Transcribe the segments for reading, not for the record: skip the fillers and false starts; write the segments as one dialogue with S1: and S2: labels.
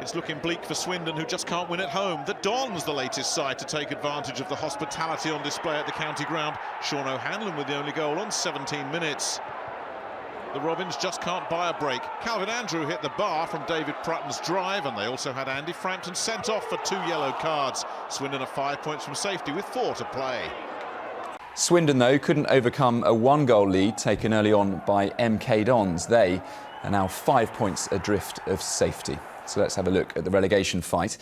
S1: It's looking bleak for Swindon, who just can't win at home. The Dons, the latest side to take advantage of the hospitality on display at the county ground. Sean O'Hanlon with the only goal on 17 minutes. The Robins just can't buy a break. Calvin Andrew hit the bar from David Prutton's drive, and they also had Andy Frampton sent off for 2 yellow cards. Swindon are 5 points from safety with 4 to play.
S2: Swindon, though, couldn't overcome a 1-goal lead taken early on by MK Dons. They are now 5 points adrift of safety. So let's have a look at the relegation fight.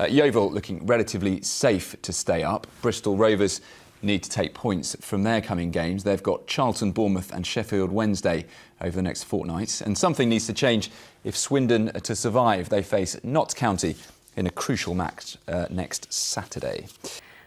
S2: Yeovil looking relatively safe to stay up. Bristol Rovers need to take points from their coming games. They've got Charlton, Bournemouth and Sheffield Wednesday over the next fortnight. And something needs to change if Swindon are to survive. They face Notts County in a crucial match next Saturday.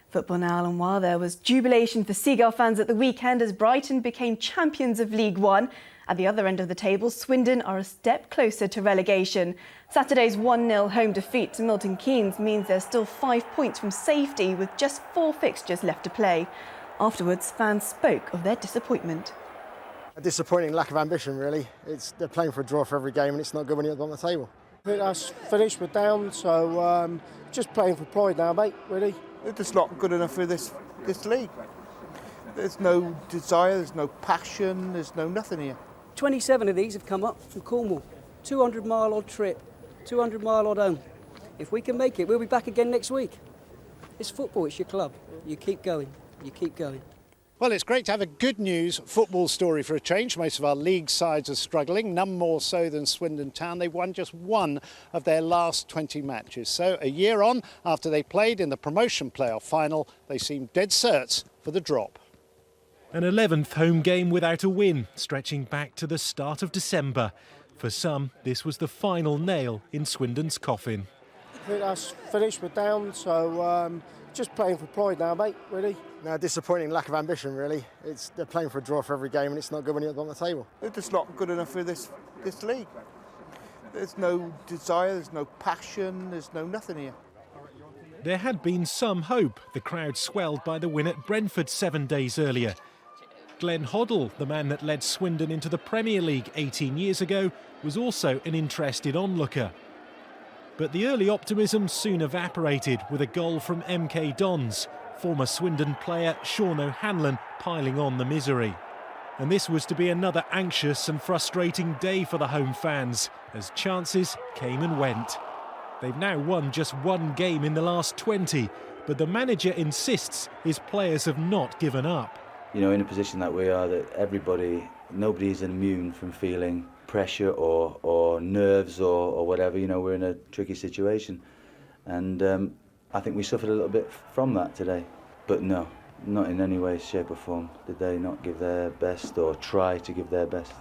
S3: Football now, and while there was jubilation for Seagull fans at the weekend as Brighton became champions of League One, at the other end of the table, Swindon are a step closer to relegation. Saturday's 1-0 home defeat to Milton Keynes means they're still 5 points from safety with just 4 fixtures left to play. Afterwards, fans spoke of their disappointment.
S4: A disappointing lack of ambition, really. They're playing for a draw for every game, and it's not good when you're on the table.
S5: I think that's finished, we're down, so just playing for pride now, mate, really.
S6: It's just not good enough for this league. There's no desire, there's no passion, there's no nothing here.
S7: 27 of these have come up from Cornwall. 200-mile-odd trip, 200-mile-odd home. If we can make it, we'll be back again next week. It's football, it's your club. You keep going, you keep going.
S8: Well, it's great to have a good news football story for a change. Most of our league sides are struggling, none more so than Swindon Town. They've won just 1 of their last 20 matches. So a year on, after they played in the promotion playoff final, they seem dead certs for the drop.
S9: An 11th home game without a win, stretching back to the start of December. For some, this was the final nail in Swindon's coffin.
S5: I think that's finished, we're down, so just playing for pride now, mate, really.
S4: No, disappointing lack of ambition, really. They're playing for a draw for every game, and it's not good when you're on the table.
S6: It's just not good enough for this league. There's no desire, there's no passion, there's no nothing here.
S9: There had been some hope. The crowd swelled by the win at Brentford 7 days earlier. Glenn Hoddle, the man that led Swindon into the Premier League 18 years ago, was also an interested onlooker. But the early optimism soon evaporated with a goal from MK Dons, former Swindon player Sean O'Hanlon piling on the misery. And this was to be another anxious and frustrating day for the home fans, as chances came and went. They've now won just 1 game in the last 20, but the manager insists his players have not given up.
S10: You know, in a position that we are, that nobody is immune from feeling pressure or nerves or whatever. You know, we're in a tricky situation, and I think we suffered a little bit from that today. But no, not in any way, shape or form did they not give their best or try to give their best.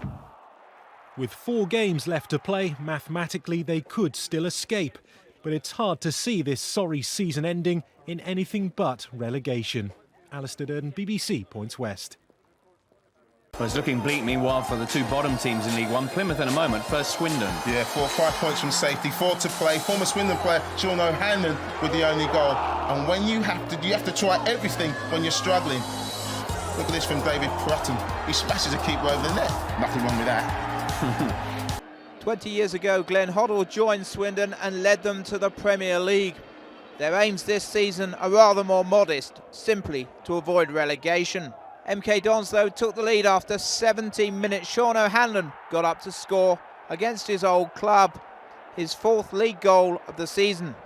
S9: With 4 games left to play, mathematically they could still escape, but it's hard to see this sorry season ending in anything but relegation. Alistair Durden, BBC Points West.
S11: Well, it's looking bleak, meanwhile, for the 2 bottom teams in League One. Plymouth in a moment, first Swindon.
S12: Yeah, 5 points from safety, 4 to play. Former Swindon player Sean O'Hanlon with the only goal. And when you have to try everything when you're struggling. Look at this from David Prutton. He smashes a keeper over the net. Nothing wrong with that.
S13: 20 years ago, Glenn Hoddle joined Swindon and led them to the Premier League. Their aims this season are rather more modest, simply to avoid relegation. MK Dons, though, took the lead after 17 minutes. Sean O'Hanlon got up to score against his old club, his 4th league goal of the season.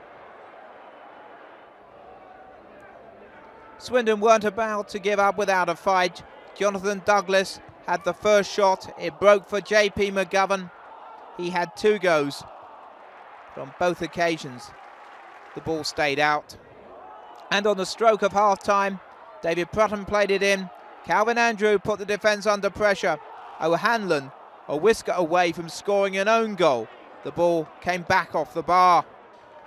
S13: Swindon weren't about to give up without a fight. Jonathan Douglas had the first shot. It broke for JP McGovern. He had 2 goes, but on both occasions the ball stayed out. And on the stroke of half-time, David Prutton played it in. Calvin Andrew put the defence under pressure. O'Hanlon a whisker away from scoring an own goal. The ball came back off the bar.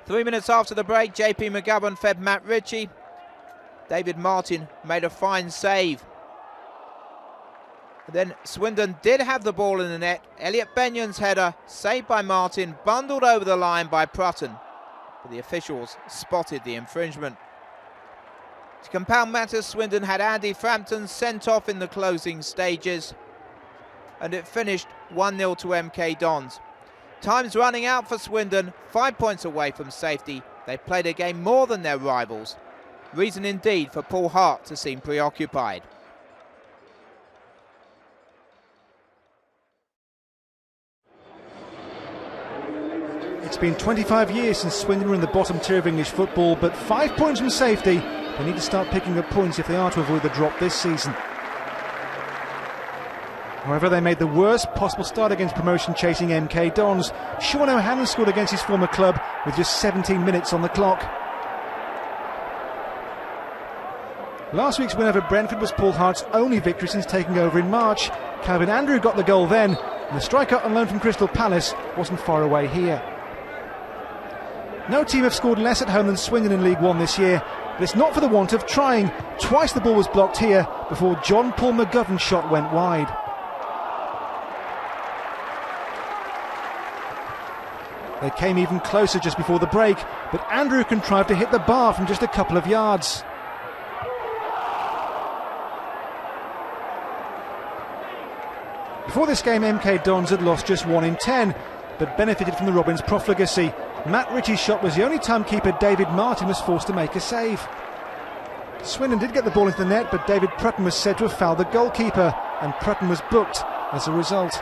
S13: 3 minutes after the break, JP McGovern fed Matt Ritchie. David Martin made a fine save. And then Swindon did have the ball in the net. Elliot Benyon's header, saved by Martin, bundled over the line by Prutton. But the officials spotted the infringement. To compound matters, Swindon had Andy Frampton sent off in the closing stages, and it finished 1-0 to MK Dons. Time's running out for Swindon, 5 points away from safety. They've played a game more than their rivals. Reason indeed for Paul Hart to seem preoccupied.
S14: It's been 25 years since Swindon were in the bottom tier of English football, but 5 points from safety. They need to start picking up points if they are to avoid the drop this season. However, they made the worst possible start against promotion-chasing MK Dons. Sean O'Hanlon scored against his former club with just 17 minutes on the clock. Last week's win over Brentford was Paul Hart's only victory since taking over in March. Calvin Andrew got the goal then, and the striker on loan from Crystal Palace wasn't far away here. No team have scored less at home than Swindon in League One this year, but it's not for the want of trying. Twice the ball was blocked here before John Paul McGovern's shot went wide. They came even closer just before the break, but Andrew contrived to hit the bar from just a couple of yards. Before this game, MK Dons had lost just 1 in 10, but benefited from the Robins' profligacy. Matt Ritchie's shot was the only time keeper David Martin was forced to make a save. Swindon did get the ball into the net, but David Prutton was said to have fouled the goalkeeper, and Prutton was booked as a result.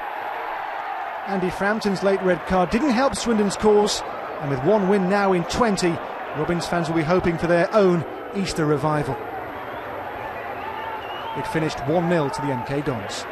S14: Andy Frampton's late red card didn't help Swindon's cause, and with 1 win now in 20, Robins fans will be hoping for their own Easter revival. It finished 1-0 to the MK Dons.